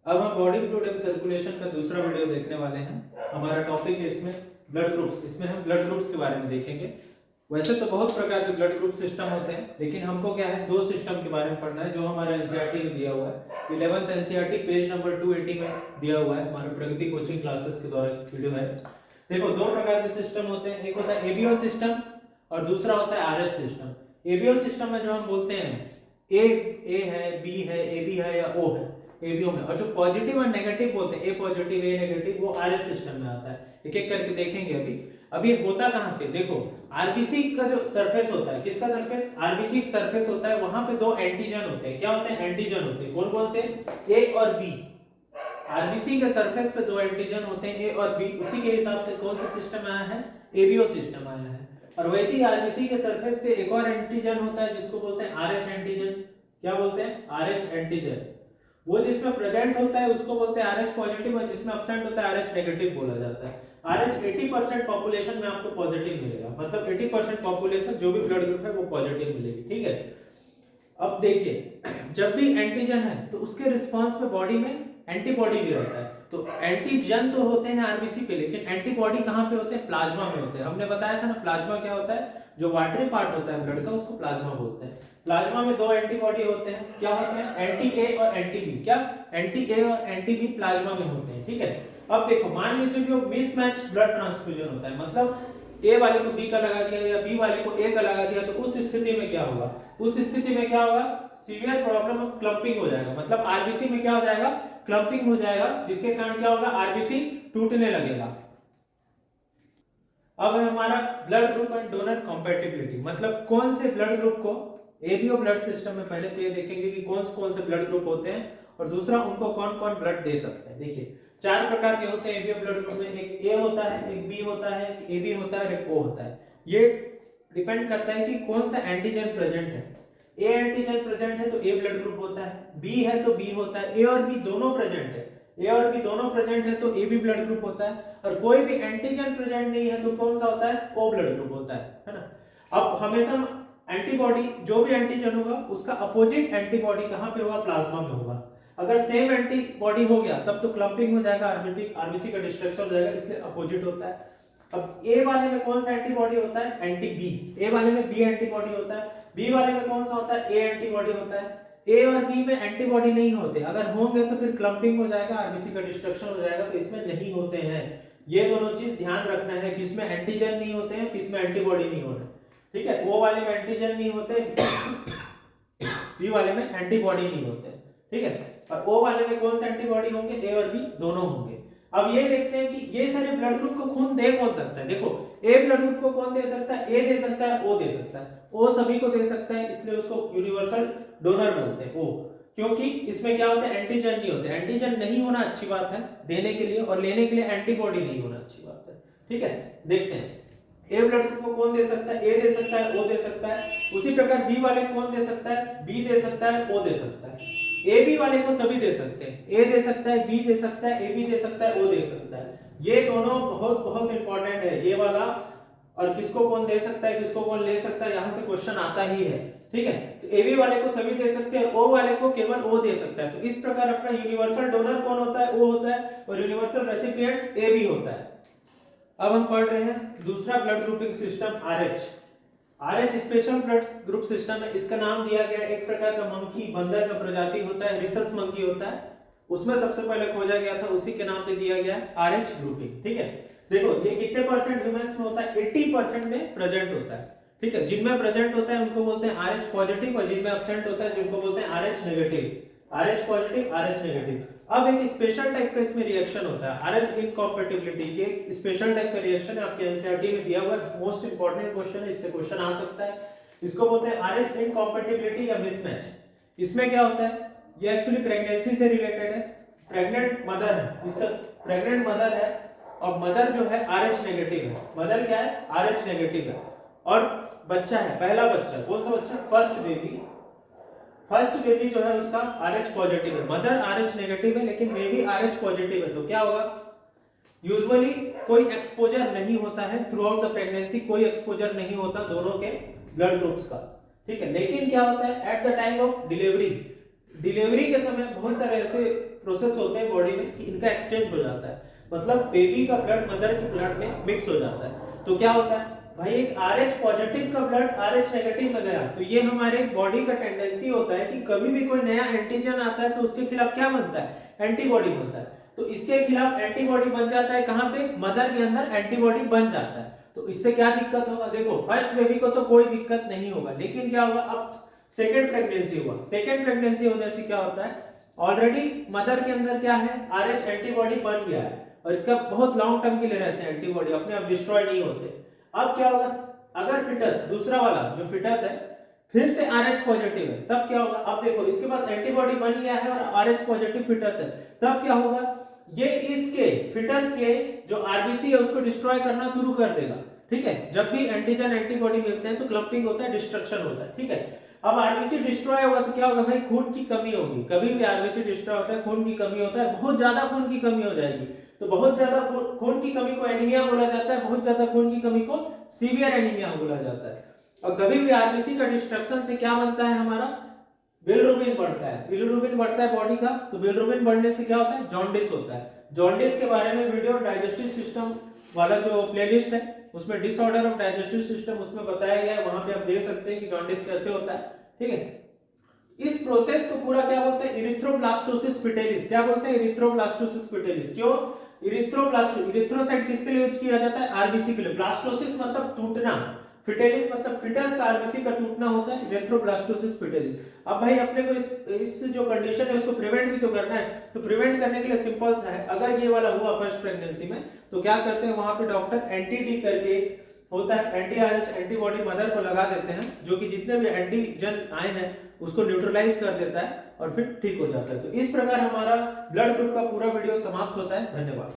अब हम body fluid and circulation का दूसरा वीडियो देखने वाले हैं। हमारा टॉपिक है इसमें ब्लड ग्रुप्स। इसमें हम ब्लड ग्रुप्स के बारे में देखेंगे। वैसे तो बहुत प्रकार के ब्लड ग्रुप सिस्टम होते हैं, लेकिन हमको क्या है, दो सिस्टम के बारे में पढ़ना है जो हमारा एनसीईआरटी में दिया हुआ है। 11th एनसीईआरटी पेज नंबर 280 में दिया हुआ है। हमारे प्रगति कोचिंग क्लासेस के द्वारा वीडियो है। देखो, दो प्रकार के सिस्टम होते हैं, एक होता है एबीओ सिस्टम और दूसरा होता है आरएस सिस्टम। एबीओ सिस्टम में जो हम बोलते हैं ए है, बी है, एबी है या ओ है एबीओ में, और जो पॉजिटिव और नेगेटिव बोलते हैं ए पॉजिटिव ए नेगेटिव, वो आरएस सिस्टम में आता है। एक एक करके देखेंगे अभी। अब ये होता कहां से, देखो आरबीसी का जो सरफेस होता है, किसका सरफेस, आरबीसी का सरफेस होता है, वहां पे दो एंटीजन होते हैं। क्या होते हैं, एंटीजन होते हैं। कौन कौन से, ए और बी। आरबीसी के सरफेस पे दो एंटीजन होते हैं, ए और बी। उसी के हिसाब से कौन सा सिस्टम आया है, एबीओ सिस्टम आया है। और वैसे ही आरबीसी के सरफेस पे एक और एंटीजन होता है जिसको बोलते हैं आरएच एंटीजन। क्या बोलते हैं, आरएच एंटीजन। वो जिसमें प्रेजेंट होता है उसको बोलते हैं आरएच पॉजिटिव, और जिसमें एब्सेंट होता है आरएच नेगेटिव बोला जाता है। आरएच 80% पॉपुलेशन में आपको पॉजिटिव मिलेगा, मतलब 80% पॉपुलेशन जो भी ब्लड ग्रुप है वो पॉजिटिव मिलेगी। ठीक है। अब देखिए, जब भी एंटीजन है तो उसके रिस्पांस पे बॉडी में एंटीबॉडी भी रहता है। तो एंटीजन तो होते हैं आरबीसी पे, लेकिन एंटीबॉडी कहां पे होते हैं, प्लाज्मा में होते हैं। हमने बताया था ना, प्लाज्मा क्या होता है, जो वाटरी पार्ट होता है ब्लड का उसको प्लाज्मा बोलते हैं। प्लाज्मा में दो एंटीबॉडी होते हैं। क्या होते हैं, एंटी ए और एंटी बी। क्या, एंटी ए और एंटी बी प्लाज्मा में होते हैं। ठीक है। अब देखो, मान लीजिए जो मिसमैच ब्लड ट्रांसफ्यूजन होता है, मतलब ए वाले को बी का लगा दिया या बी वाले को ए का लगा दिया, तो उस स्थिति में क्या होगा, उस स्थिति में क्या होगा, सीवियर प्रॉब्लम ऑफ क्लम्पिंग हो जाएगा। मतलब आरबीसी में क्या हो जाएगा, क्लम्पिंग हो जाएगा, जिसके कारण क्या होगा, आरबीसी टूटने लगेगा। अब है हमारा blood group and donor compatibility, मतलब कौन से ब्लड ग्रुप को एबीओ ब्लड सिस्टम में पहले तो ये देखेंगे कि कौन से ब्लड ग्रुप होते हैं, और दूसरा उनको कौन कौन ब्लड दे सकते हैं। देखिए, चार प्रकार के होते हैं एबीओ ब्लड ग्रुप में। एक ए होता है, एक बी होता है, एक एबी होता है और एक ओ होता है। ये डिपेंड करता है कि कौन सा एंटीजन प्रेजेंट है। ए एंटीजन प्रेजेंट है तो ए ब्लड ग्रुप होता है, बी है तो बी होता है, ए और बी दोनों प्रेजेंट है, ए और बी दोनों प्रेजेंट है तो ए बी ब्लड ग्रुप होता है, और कोई भी एंटीजन प्रेजेंट नहीं है तो कौन सा होता है, ओ ब्लड ग्रुप होता है ना। अब हमेशा एंटीबॉडी, जो भी एंटीजन होगा उसका अपोजिट एंटीबॉडी कहां पे होगा, प्लाज्मा में होगा। अगर सेम एंटीबॉडी हो गया तब तो क्लम्पिंग हो जाएगा, आरबीसी का डिस्ट्रक्शन हो जाएगा, इसलिए अपोजिट होता है। अब ए वाले में कौन सा एंटीबॉडी होता है, एंटी बी। ए वाले में बी एंटीबॉडी होता है। बी वाले में कौन सा होता है, ए एंटीबॉडी होता है। ए और बी में एंटीबॉडी नहीं होते, अगर होंगे तो फिर क्लम्पिंग हो जाएगा, आरबीसी का डिस्ट्रक्शन हो जाएगा, तो इसमें नहीं होते हैं। ये दोनों चीज ध्यान रखना है कि इसमें एंटीजन नहीं होते हैं, किसमें एंटीबॉडी नहीं होते। ठीक है। ओ वाले में एंटीजन नहीं होते, बी वाले में एंटीबॉडी नहीं होते। ठीक है। और ओ वाले में कौन से एंटीबॉडी होंगे, ए और बी दोनों होंगे। अब ये देखते हैं कि ये सारे ब्लड ग्रुप को खून दे कौन सकता है। देखो, ए ब्लड ग्रुप को कौन दे सकता है, ए दे सकता है, ओ दे सकता है। ओ सभी को दे सकता है, इसलिए उसको यूनिवर्सल डोनर बोलते हैं, ओ। क्योंकि इसमें क्या होता है, एंटीजन नहीं होते। एंटीजन नहीं होना अच्छी बात है देने के लिए, और लेने के लिए एंटीबॉडी नहीं होना अच्छी बात है। ठीक है। देखते हैं ए ब्लड ग्रुप को कौन दे सकता है, ए दे सकता है, ओ दे सकता है। उसी प्रकार बी वाले को कौन दे सकता है, बी दे सकता है, ओ दे सकता है। ए बी वाले को सभी दे सकते हैं, ए दे सकता है, बी दे सकता है, ए बी दे सकता है, ओ दे सकता है। ये दोनों बहुत बहुत इंपॉर्टेंट है, ये वाला। और किसको कौन दे सकता है, किसको कौन ले सकता है, यहां से क्वेश्चन आता ही है। ठीक है। तो ए बी वाले को सभी दे सकते हैं, ओ वाले को केवल ओ दे सकता है। तो इस प्रकार अपना यूनिवर्सल डोनर कौन होता है, ओ होता है, और यूनिवर्सल रेसिपिएंट ए बी होता है। अब हम पढ़ रहे हैं दूसरा blood grouping system, RH. RH special blood group system है। इसका नाम दिया गया एक प्रकार का मंकी, बंदर का प्रजाति होता है, रिसस मंकी होता है, उसमें सबसे पहले खोजा गया था, उसी के नाम पे दिया गया आरएच ग्रुपिंग। ठीक है। देखो, ये कितने परसेंट ह्यूमंस में होता है, 80% में प्रेजेंट होता है। ठीक है। जिनमें प्रेजेंट होता है उनको बोलते हैं आरएच पॉजिटिव, और जिनमें एब्सेंट होता है जिनको बोलते हैं RH negative. RH positive, RH negative. अब एक स्पेशल टाइप का इसमें रिएक्शन होता है, आरएच इनकॉम्पैटिबिलिटी के एक स्पेशल टाइप का रिएक्शन है, आपके एनसीईआरटी में दिया हुआ है। मोस्ट इंपोर्टेंट क्वेश्चन है, इससे क्वेश्चन आ सकता है। इसको बोलते हैं आरएच इनकॉम्पैटिबिलिटी या मिसमैच। इसमें क्या होता है, ये एक्चुअली प्रेगनेंसी से रिलेटेड है। प्रेग्नेंट मदर है, इसका प्रेग्नेंट मदर है, और मदर जो है आरएच नेगेटिव है। मदर क्या है, आरएच नेगेटिव है। और बच्चा है, पहला बच्चा, कौन सा बच्चा, फर्स्ट बेबी। फर्स्ट बेबी जो है उसका आरएच पॉजिटिव है। मदर आरएच नेगेटिव है लेकिन बेबी आरएच पॉजिटिव है, तो क्या होगा, यूजुअली कोई एक्सपोजर नहीं होता है थ्रू आउट द प्रेगनेंसी, कोई एक्सपोजर नहीं होता दोनों के ब्लड ग्रुप्स का। ठीक है। लेकिन क्या होता है, at the time of delivery, delivery के समय बहुत सारे ऐसे प्रोसेस होते हैं बॉडी में कि इनका एक्सचेंज हो जाता है, मतलब बेबी का ब्लड मदर के ब्लड में मिक्स हो जाता है। तो क्या होता है भाई, एक RH पॉजिटिव का ब्लड RH नेगेटिव में गया, तो ये हमारे बॉडी का टेंडेंसी होता है कि कभी भी कोई नया एंटीजन आता है तो उसके खिलाफ क्या बनता है, एंटीबॉडी बनता है। तो इसके खिलाफ एंटीबॉडी बन जाता है, कहां पे, मदर के अंदर एंटीबॉडी बन जाता है। तो इससे क्या दिक्कत होगा, देखो फर्स्ट बेबी को तो कोई दिक्कत नहीं होगा, लेकिन क्या होगा, अब सेकेंड प्रेगनेंसी हुआ, सेकेंड प्रेगनेंसी होने से क्या होता है, ऑलरेडी मदर के अंदर क्या है, RH एंटीबॉडी बन गया है और इसका बहुत लॉन्ग टर्म के लिए रहते हैं एंटीबॉडी, अपने आप डिस्ट्रॉय नहीं होते। अब क्या होगा, अगर फिटस, दूसरा वाला जो फिटस है फिर से RH पॉजिटिव है, तब क्या होगा, अब देखो इसके पास एंटीबॉडी बन गया है और RH पॉजिटिव फिटस है, तब क्या होगा, ये इसके फिटस के जो RBC है उसको डिस्ट्रॉय करना शुरू कर देगा। ठीक है, जब भी एंटीजन एंटीबॉडी मिलते हैं तो क्लम्पिंग होता है, डिस्ट्रक्शन होता है। ठीक है, अब RBC डिस्ट्रॉय होगा तो क्या होगा भाई, खून की कमी होगी। कभी भी RBC डिस्ट्रॉय होता है, खून की कमी होता है, बहुत ज्यादा खून की कमी हो जाएगी। तो बहुत ज्यादा खून की कमी को एनीमिया बोला जाता है, बहुत ज्यादा खून की कमी को सीवियर एनीमिया बोला जाता है। और कभी भी RBC का डिस्ट्रक्शन से क्या बनता है, हमारा बिलिरुबिन बढ़ता है, बिलिरुबिन बढ़ता है बॉडी का, तो बिलिरुबिन बढ़ने से क्या होता है, जॉन्डिस होता है। जॉन्डिस के बारे में वीडियो डाइजेस्टिव सिस्टम वाला जो प्लेलिस्ट है उसमें डिसऑर्डर ऑफ डाइजेस्टिव सिस्टम उसमें बताया गया है, वहां पे आप देख सकते हैं कि जॉन्डिस कैसे होता है। ठीक है, इस प्रोसेस को पूरा क्या बोलते हैं, इरिथ्रोब्लास्टोसिस पिटेलिस। क्या बोलते हैं, इरिथ्रोब्लास्टोसिस पिटेलिस। क्यों, इरिथ्रोसाइट किसके लिए यूज किया जाता है, आरबीसी के लिए। ब्लास्टोसिस मतलब टूटना, फिटेलिस मतलब फिटस का आरबीसी का टूटना होता है, इरिथ्रोब्लास्टोसिस पिटेलिस। अब भाई अपने को इस जो कंडीशन है उसको प्रिवेंट भी तो करना है, तो प्रिवेंट करने के लिए सिंपल सा है, अगर ये वाला हुआ फर्स्ट प्रेगनेंसी में तो क्या करते हैं, वहां पे डॉक्टर एंटी-डी करके होता है, एंटी-RH एंटीबॉडी मदर को लगा देते हैं, जो कि जितने भी एंटीजन आए हैं उसको न्यूट्रलाइज कर देता है और फिर ठीक हो जाता है। तो इस प्रकार हमारा ब्लड ग्रुप का पूरा वीडियो समाप्त होता है। धन्यवाद।